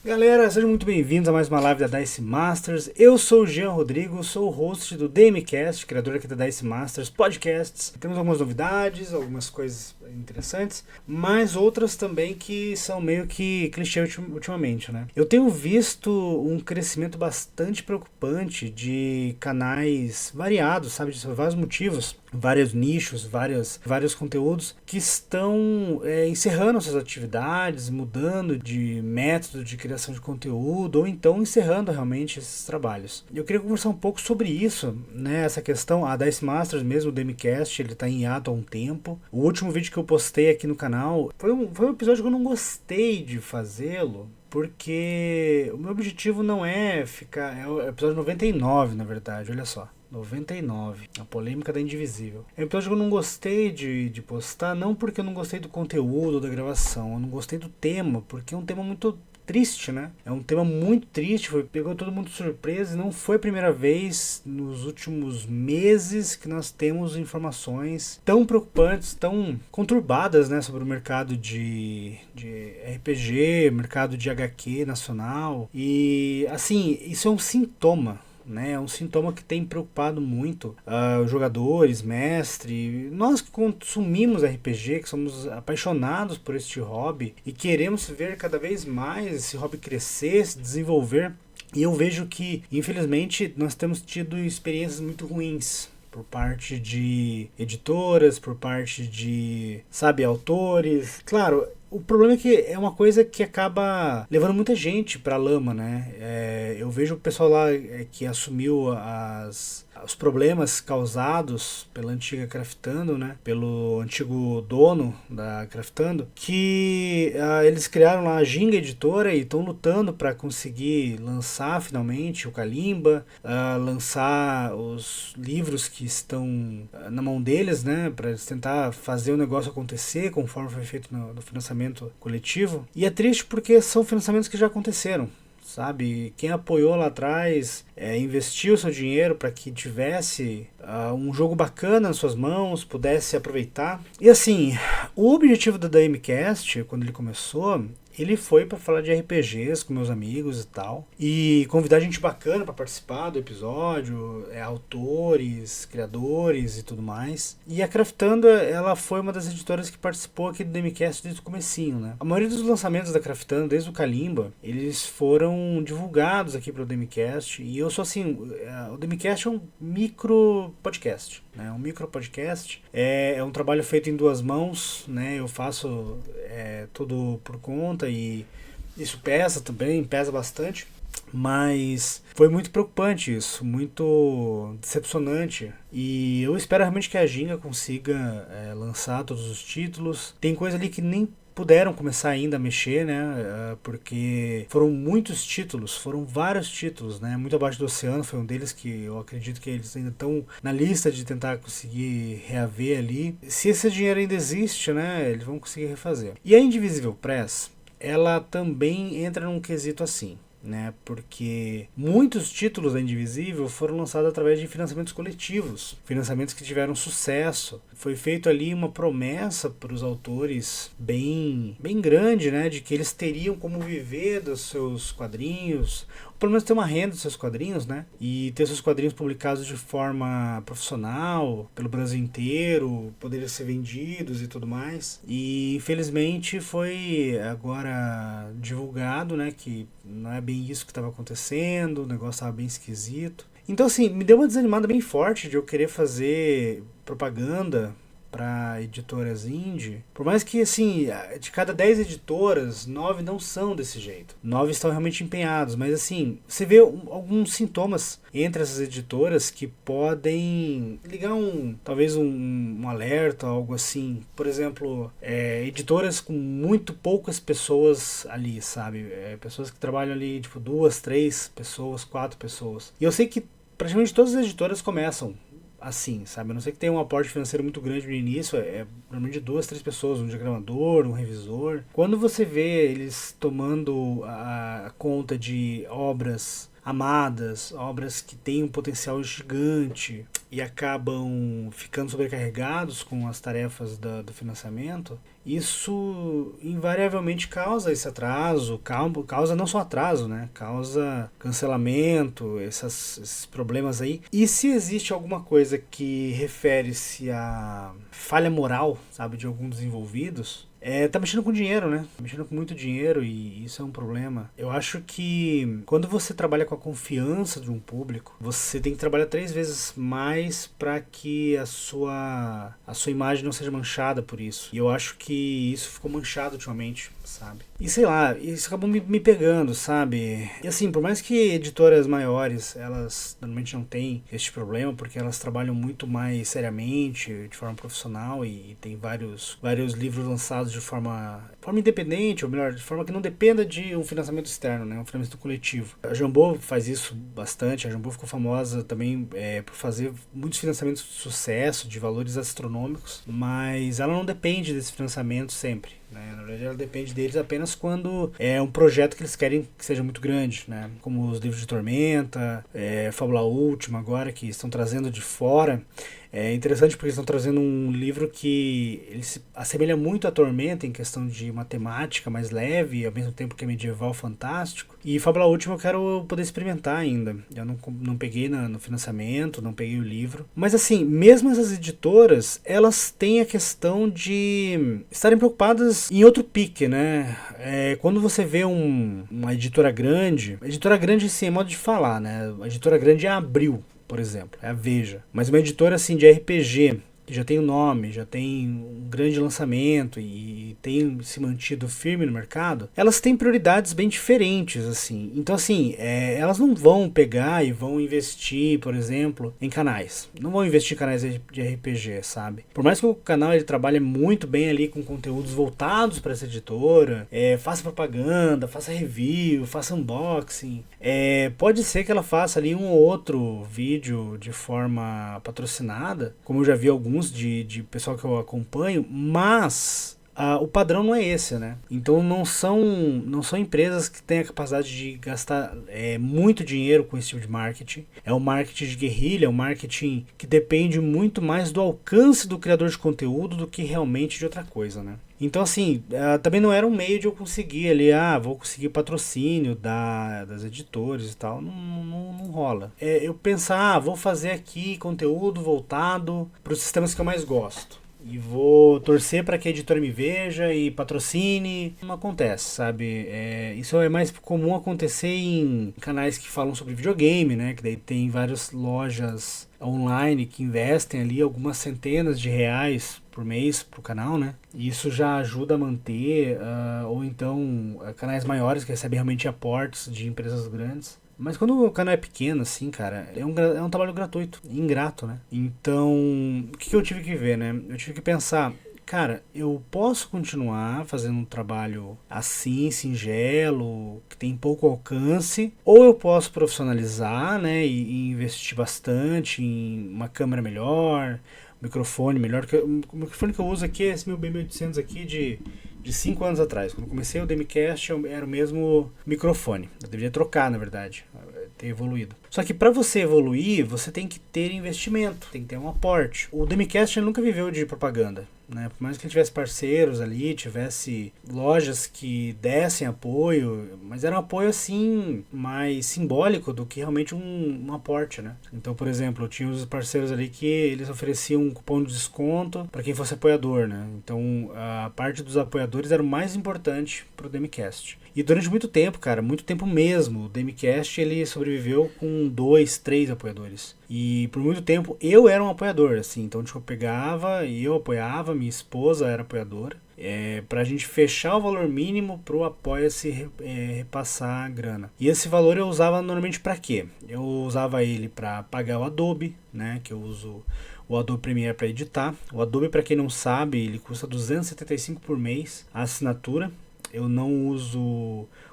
Galera, sejam muito bem-vindos a mais uma live da Dice Masters. Eu sou o Jean Rodrigo, sou o host do DMCast, criador aqui da Dice Masters Podcasts. Temos algumas novidades, algumas coisas interessantes, mas outras também que são meio que clichê ultimamente, né? Eu tenho visto um crescimento bastante preocupante de canais variados, sabe, de vários motivos, vários nichos, vários conteúdos que estão encerrando suas atividades, mudando de método de criação de conteúdo ou então encerrando realmente esses trabalhos. Eu queria conversar um pouco sobre isso, né? Essa questão, a Dice Masters mesmo, o DMCast, ele está em hiato há um tempo. O último vídeo que eu postei aqui no canal foi um episódio que eu não gostei de fazê-lo, porque o meu objetivo não é ficar... É o episódio 99, na verdade, olha só. 99, a polêmica da Indivisível. É um episódio que eu não gostei de postar, não porque eu não gostei do conteúdo da gravação, eu não gostei do tema, porque é um tema muito triste, né? É um tema muito triste, pegou todo mundo de surpresa e não foi a primeira vez nos últimos meses que nós temos informações tão preocupantes, tão conturbadas, né, sobre o mercado de RPG, mercado de HQ nacional. E, assim, isso é um sintoma, né? É um sintoma que tem preocupado muito os jogadores, mestre, nós que consumimos RPG, que somos apaixonados por este hobby e queremos ver cada vez mais esse hobby crescer, se desenvolver. E eu vejo que, infelizmente, nós temos tido experiências muito ruins por parte de editoras, por parte de, sabe, autores. Claro, o problema é que é uma coisa que acaba levando muita gente pra lama, né? Eu vejo o pessoal lá que assumiu os problemas causados pela antiga Craftando, né? Pelo antigo dono da Craftando, que eles criaram lá a Ginga Editora e estão lutando para conseguir lançar finalmente o Kalimba, lançar os livros que estão na mão deles, né? Para eles tentar fazer o negócio acontecer conforme foi feito no financiamento coletivo. E é triste porque são financiamentos que já aconteceram, sabe? Quem apoiou lá atrás, investiu seu dinheiro para que tivesse um jogo bacana nas suas mãos, pudesse aproveitar. E assim, o objetivo da DMCast, quando ele começou, ele foi para falar de RPGs com meus amigos e tal, e convidar gente bacana para participar do episódio, autores, criadores e tudo mais. E a Craftando, ela foi uma das editoras que participou aqui do DMCast desde o comecinho, né? A maioria dos lançamentos da Craftando, desde o Kalimba, eles foram divulgados aqui para o DMCast, e eu sou assim, o DMCast é um micro podcast, né? Um micro podcast, é um trabalho feito em duas mãos, né? Eu faço tudo por conta e isso pesa bastante, mas foi muito preocupante isso, muito decepcionante, e eu espero realmente que a Ginga consiga lançar todos os títulos. Tem coisa ali que nem puderam começar ainda a mexer, né? Porque foram muitos títulos, foram vários títulos, né? Muito Abaixo do Oceano foi um deles que eu acredito que eles ainda estão na lista de tentar conseguir reaver ali. Se esse dinheiro ainda existe, né? Eles vão conseguir refazer. E a Indivisível Press, ela também entra num quesito assim, né? Porque muitos títulos da Indivisível foram lançados através de financiamentos coletivos, financiamentos que tiveram sucesso. Foi feito ali uma promessa para os autores bem grande, né? De que eles teriam como viver dos seus quadrinhos, ou pelo menos ter uma renda dos seus quadrinhos, né? E ter seus quadrinhos publicados de forma profissional, pelo Brasil inteiro, poderiam ser vendidos e tudo mais. E infelizmente foi agora divulgado, né? Que não é bem isso que estava acontecendo, o negócio estava bem esquisito. Então, assim, me deu uma desanimada bem forte de eu querer fazer propaganda para editoras indie. Por mais que, assim, de cada 10 editoras, 9 não são desse jeito. 9 estão realmente empenhados, mas, assim, você vê alguns sintomas entre essas editoras que podem ligar talvez um alerta, algo assim. Por exemplo, editoras com muito poucas pessoas ali, sabe? Pessoas que trabalham ali, tipo, 2, 3 pessoas, 4 pessoas. E eu sei que praticamente todas as editoras começam assim, sabe? A não ser que tenha um aporte financeiro muito grande no início, normalmente de 2, 3 pessoas, um diagramador, um revisor. Quando você vê eles tomando a conta de obras amadas, obras que têm um potencial gigante e acabam ficando sobrecarregados com as tarefas do financiamento, isso invariavelmente causa esse atraso, causa não só atraso, né? Causa cancelamento, esses problemas aí. E se existe alguma coisa que refere-se à falha moral, sabe, de alguns envolvidos, tá mexendo com dinheiro, né? Tá mexendo com muito dinheiro e isso é um problema. Eu acho que quando você trabalha com a confiança de um público, você tem que trabalhar 3 vezes mais para que a sua imagem não seja manchada por isso. E eu acho que isso ficou manchado ultimamente, sabe? E sei lá, isso acabou me pegando, sabe? E assim, por mais que editoras maiores, elas normalmente não têm este problema, porque elas trabalham muito mais seriamente, de forma profissional, e tem vários livros lançados de forma independente, ou melhor, de forma que não dependa de um financiamento externo, né? Um financiamento coletivo. A Jambô faz isso bastante. A Jambô ficou famosa também por fazer muitos financiamentos de sucesso, de valores astronômicos, mas ela não depende desse financiamento sempre, né? Na verdade, ela depende deles apenas quando é um projeto que eles querem que seja muito grande, né? Como os livros de Tormenta, Fábula Última agora, que estão trazendo de fora. É interessante porque eles estão trazendo um livro que ele se assemelha muito à Tormenta em questão de uma temática mais leve, ao mesmo tempo que é medieval fantástico. E Fábula Última eu quero poder experimentar ainda. Eu não peguei no financiamento, não peguei o livro. Mas assim, mesmo essas editoras, elas têm a questão de estarem preocupadas em outro pique, né? Quando você vê uma editora grande sim é modo de falar, né? A editora grande é a Abril, por exemplo, é a Veja. Mas uma editora assim de RPG, que já tem o nome, já tem um grande lançamento e tem se mantido firme no mercado, elas têm prioridades bem diferentes, assim. Então, assim, elas não vão pegar e vão investir, por exemplo, em canais. Não vão investir em canais de RPG, sabe? Por mais que o canal ele trabalhe muito bem ali com conteúdos voltados para essa editora, faça propaganda, faça review, faça unboxing, pode ser que ela faça ali um ou outro vídeo de forma patrocinada, como eu já vi alguns de pessoal que eu acompanho, mas o padrão não é esse, né? Então não são empresas que têm a capacidade de gastar muito dinheiro com esse tipo de marketing. É um marketing de guerrilha, é um marketing que depende muito mais do alcance do criador de conteúdo do que realmente de outra coisa, né? Então assim, também não era um meio de eu conseguir ali, vou conseguir patrocínio das editoras e tal, não rola. Eu pensar, vou fazer aqui conteúdo voltado para os sistemas que eu mais gosto. E vou torcer para que a editora me veja e patrocine. Não acontece, sabe? Isso é mais comum acontecer em canais que falam sobre videogame, né? Que daí tem várias lojas online que investem ali algumas centenas de reais por mês pro canal, né? E isso já ajuda a manter, ou então canais maiores que recebem realmente aportes de empresas grandes. Mas quando o canal é pequeno, assim, cara, é um trabalho gratuito, ingrato, né? Então, o que eu tive que ver, né? Eu tive que pensar, cara, eu posso continuar fazendo um trabalho assim, singelo, que tem pouco alcance, ou eu posso profissionalizar, né, e investir bastante em uma câmera melhor, microfone melhor. O microfone que eu uso aqui é esse meu B1800 aqui de 5 anos atrás. Quando comecei o Demicast era o mesmo microfone. Eu deveria trocar, na verdade, ter evoluído. Só que para você evoluir, você tem que ter investimento, tem que ter um aporte. O Demicast nunca viveu de propaganda, né? Por mais que ele tivesse parceiros ali, tivesse lojas que dessem apoio, mas era um apoio assim mais simbólico do que realmente um aporte, né? Então, por exemplo, eu tinha os parceiros ali que eles ofereciam um cupom de desconto para quem fosse apoiador, né? Então, a parte dos apoiadores era o mais importante pro Demicast. E durante muito tempo, cara, muito tempo mesmo, o Demicast ele sobreviveu com 2, 3 apoiadores. E por muito tempo eu era um apoiador, assim, então tipo, eu pegava e eu apoiava, minha esposa era apoiadora, pra gente fechar o valor mínimo pro Apoia-se repassar a grana. E esse valor eu usava normalmente pra quê? Eu usava ele pra pagar o Adobe, né, que eu uso o Adobe Premiere para editar. O Adobe, para quem não sabe, ele custa R$275 por mês a assinatura. Eu não uso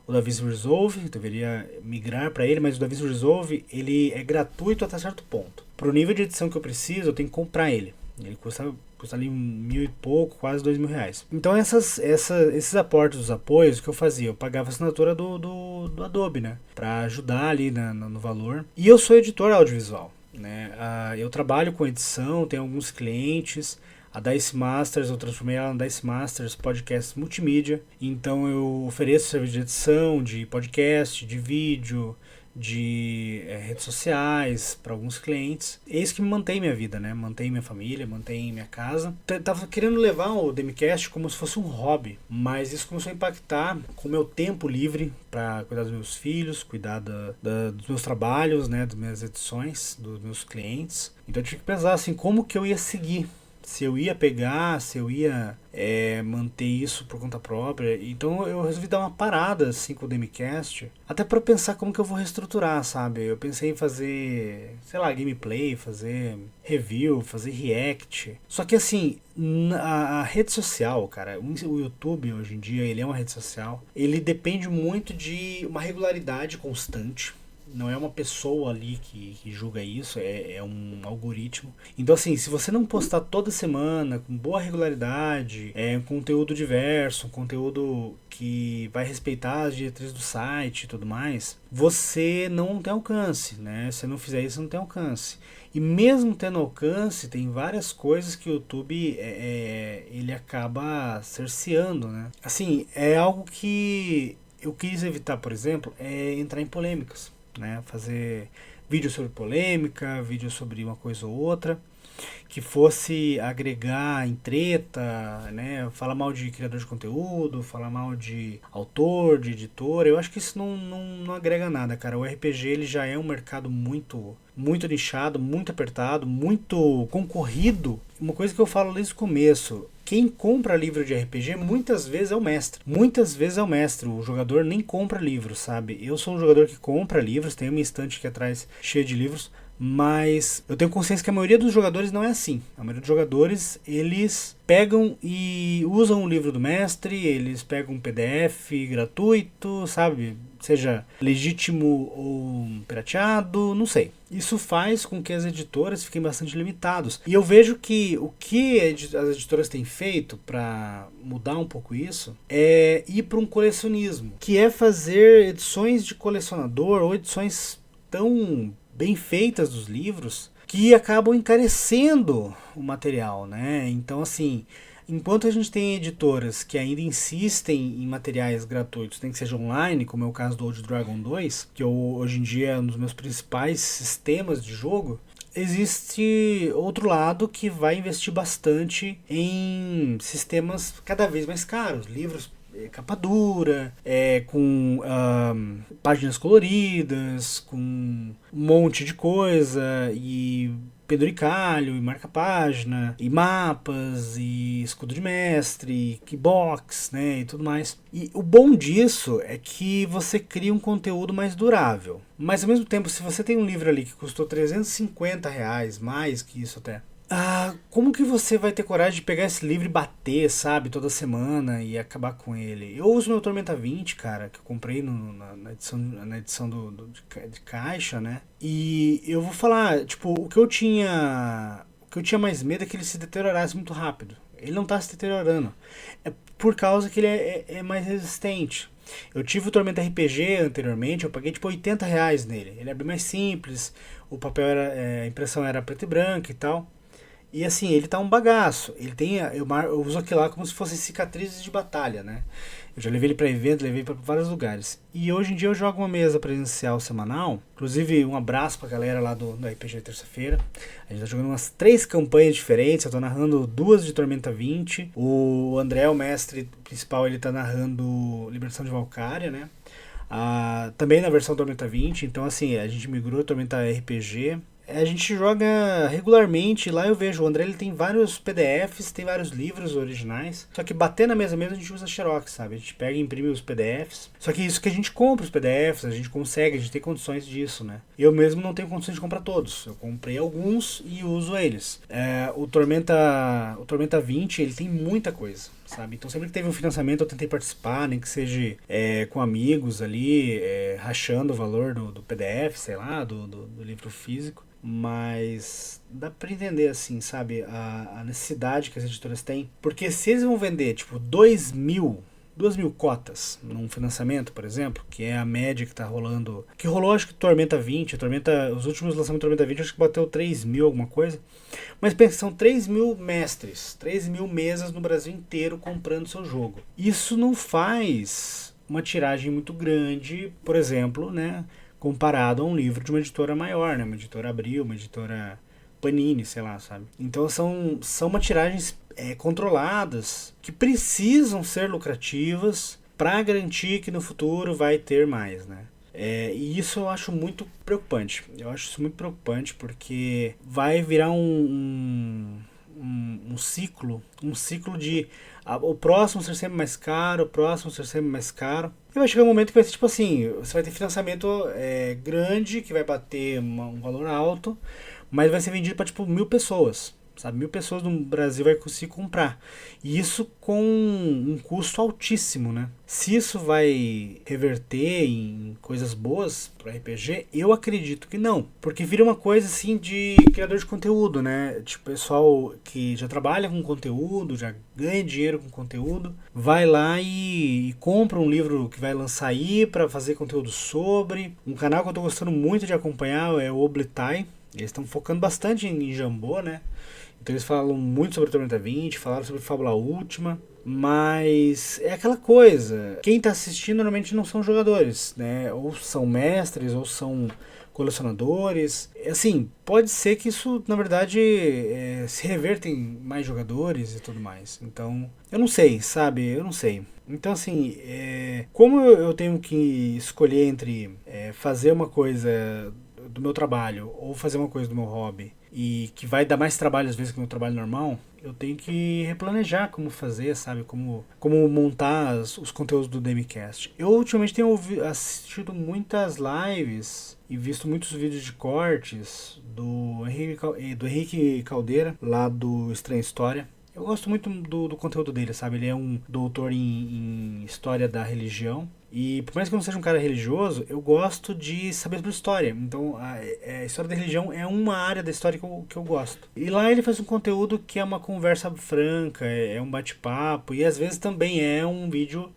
o DaVinci Resolve, eu deveria migrar para ele, mas o DaVinci Resolve ele é gratuito até certo ponto. Para o nível de edição que eu preciso, eu tenho que comprar ele. Ele custa custa ali 1.000 e pouco, quase R$ 2.000. Então esses aportes, os apoios que eu fazia, eu pagava a assinatura do Adobe, né? Pra ajudar ali no valor. E eu sou editor audiovisual, né? Eu trabalho com edição, tenho alguns clientes. A Dice Masters, eu transformei ela na Dice Masters Podcast Multimídia. Então eu ofereço serviço de edição, de podcast, de vídeo, de redes sociais para alguns clientes. É isso que me mantém minha vida, né? Mantém minha família, mantém minha casa. Tava querendo levar o Demicast como se fosse um hobby, mas isso começou a impactar com o meu tempo livre para cuidar dos meus filhos, cuidar dos meus trabalhos, né? Das minhas edições, dos meus clientes. Então eu tive que pensar assim, como que eu ia seguir? Se eu ia pegar, se eu ia manter isso por conta própria. Então eu resolvi dar uma parada assim com o Demicast, até para pensar como que eu vou reestruturar, sabe? Eu pensei em fazer, sei lá, gameplay, fazer review, fazer react. Só que assim, a rede social, cara, o YouTube hoje em dia, ele é uma rede social, ele depende muito de uma regularidade constante. Não é uma pessoa ali que julga isso, é um algoritmo. Então assim, se você não postar toda semana, com boa regularidade, um conteúdo diverso, um conteúdo que vai respeitar as diretrizes do site e tudo mais, você não tem alcance, né? Se não fizer isso, você não tem alcance. E mesmo tendo alcance, tem várias coisas que o YouTube ele acaba cerceando, né? Assim, é algo que eu quis evitar, por exemplo, é entrar em polêmicas. Né, fazer vídeo sobre polêmica, vídeo sobre uma coisa ou outra, que fosse agregar em treta, né, falar mal de criador de conteúdo, falar mal de autor, de editor. Eu acho que isso não agrega nada, cara. O RPG ele já é um mercado muito nichado, muito apertado, muito concorrido. Uma coisa que eu falo desde o começo: quem compra livro de RPG muitas vezes é o mestre. Muitas vezes é o mestre. O jogador nem compra livros, sabe? Eu sou um jogador que compra livros, tenho uma estante aqui atrás cheia de livros, mas eu tenho consciência que a maioria dos jogadores não é assim. A maioria dos jogadores, eles pegam e usam o livro do mestre, eles pegam um PDF gratuito, sabe? Seja legítimo ou pirateado, não sei. Isso faz com que as editoras fiquem bastante limitadas. E eu vejo que o que as editoras têm feito para mudar um pouco isso é ir para um colecionismo, que é fazer edições de colecionador ou edições tão bem feitas dos livros que acabam encarecendo o material, né? Então, assim, enquanto a gente tem editoras que ainda insistem em materiais gratuitos, nem que seja online, como é o caso do Old Dragon 2, que hoje em dia é um dos meus principais sistemas de jogo, existe outro lado que vai investir bastante em sistemas cada vez mais caros, livros capa dura, com páginas coloridas, com um monte de coisa, e penduricalho, e marca-página, e mapas, e escudo de mestre, e box, né, e tudo mais. E o bom disso é que você cria um conteúdo mais durável. Mas ao mesmo tempo, se você tem um livro ali que custou R$ 350, mais que isso até, como que você vai ter coragem de pegar esse livro e bater, sabe, toda semana e acabar com ele? Eu uso meu Tormenta 20, cara, que eu comprei na edição de caixa, né? E eu vou falar, tipo, o que eu tinha mais medo é que ele se deteriorasse muito rápido. Ele não tá se deteriorando. É por causa que ele é mais resistente. Eu tive o Tormenta RPG anteriormente, eu paguei tipo R$ 80 nele. Ele é bem mais simples, o papel a impressão era preto e branco e tal. E assim, ele tá um bagaço. Ele tem. Eu uso aquilo lá como se fossem cicatrizes de batalha, né? Eu já levei ele pra evento, levei pra vários lugares. E hoje em dia eu jogo uma mesa presencial semanal. Inclusive, um abraço pra galera lá do RPG Terça-feira. A gente tá jogando umas 3 campanhas diferentes. Eu tô narrando 2 de Tormenta 20. O André, o mestre principal, ele tá narrando Libertação de Valkyria, né? Também na versão Tormenta 20. Então, assim, a gente migrou Tormenta RPG. A gente joga regularmente, lá eu vejo, o André ele tem vários PDFs, tem vários livros originais, só que bater na mesa mesmo a gente usa Xerox, sabe? A gente pega e imprime os PDFs, só que isso que a gente compra os PDFs, a gente consegue, a gente tem condições disso, né? Eu mesmo não tenho condições de comprar todos, eu comprei alguns e uso eles. O Tormenta 20, ele tem muita coisa, sabe? Então sempre que teve um financiamento eu tentei participar, nem que seja com amigos ali, rachando o valor do PDF, sei lá, do livro físico. Mas dá pra entender, assim, sabe, a necessidade que as editoras têm. Porque se eles vão vender, tipo, 2.000 cotas num financiamento, por exemplo, que é a média que tá rolando. Que rolou, acho que Tormenta 20, os últimos lançamentos de Tormenta 20, acho que bateu 3.000, alguma coisa. Mas pensa, são 3.000 mestres, 3.000 mesas no Brasil inteiro comprando seu jogo. Isso não faz uma tiragem muito grande, por exemplo, né? Comparado a um livro de uma editora maior, né? Uma editora Abril, uma editora Panini, sei lá, sabe? Então são uma tiragens controladas que precisam ser lucrativas para garantir que no futuro vai ter mais, né? E isso eu acho muito preocupante. Eu acho isso muito preocupante porque vai virar um ciclo de o próximo ser sempre mais caro, o próximo ser sempre mais caro. E vai chegar um momento que vai ser tipo assim, você vai ter financiamento grande, que vai bater um valor alto, mas vai ser vendido para tipo 1.000 pessoas. Sabe, 1.000 pessoas no Brasil vai conseguir comprar. E isso com um custo altíssimo, né? Se isso vai reverter em coisas boas para RPG, eu acredito que não. Porque vira uma coisa assim de criador de conteúdo, né? Tipo, pessoal que já trabalha com conteúdo, já ganha dinheiro com conteúdo, vai lá e compra um livro que vai lançar aí para fazer conteúdo sobre. Um canal que eu tô gostando muito de acompanhar é o Oblitai. Eles estão focando bastante em Jambô, né? Então eles falam muito sobre Tormenta 20, falaram sobre Fábula Última, mas é aquela coisa, quem está assistindo normalmente não são jogadores, né? Ou são mestres, ou são colecionadores. Assim, pode ser que isso, na verdade, se reverta em mais jogadores e tudo mais. Então, eu não sei, sabe? Eu não sei. Então, assim, como eu tenho que escolher entre fazer uma coisa do meu trabalho ou fazer uma coisa do meu hobby e que vai dar mais trabalho às vezes que o meu trabalho normal, eu tenho que replanejar como fazer, sabe? Como montar os conteúdos do DMCast. Eu ultimamente tenho assistido muitas lives e visto muitos vídeos de cortes do Henrique Caldeira, lá do Estranha História. Eu gosto muito do conteúdo dele, sabe? Ele é um doutor em história da religião. E por mais que eu não seja um cara religioso, eu gosto de saber sobre história. Então a história da religião é uma área da história que eu gosto. E lá ele faz um conteúdo que é uma conversa franca, é um bate-papo. E às vezes também é um vídeo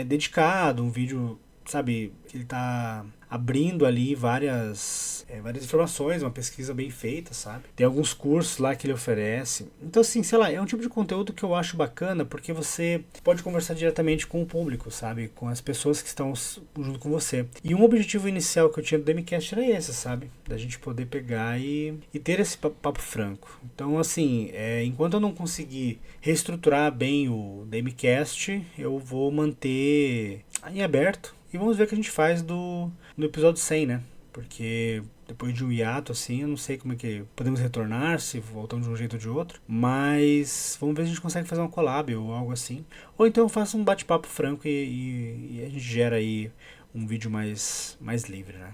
dedicado, um vídeo, sabe, que ele tá abrindo ali várias informações, uma pesquisa bem feita, sabe? Tem alguns cursos lá que ele oferece. Então, assim, sei lá, é um tipo de conteúdo que eu acho bacana porque você pode conversar diretamente com o público, sabe? Com as pessoas que estão junto com você. E um objetivo inicial que eu tinha do DMCast era esse, sabe? Da gente poder pegar e ter esse papo franco. Então, assim, enquanto eu não conseguir reestruturar bem o DMCast, eu vou manter em aberto. E vamos ver o que a gente faz no episódio 100, né? Porque depois de um hiato, assim, eu não sei como é que podemos retornar, se voltamos de um jeito ou de outro. Mas vamos ver se a gente consegue fazer uma collab ou algo assim. Ou então eu faço um bate-papo franco e a gente gera aí um vídeo mais livre, né?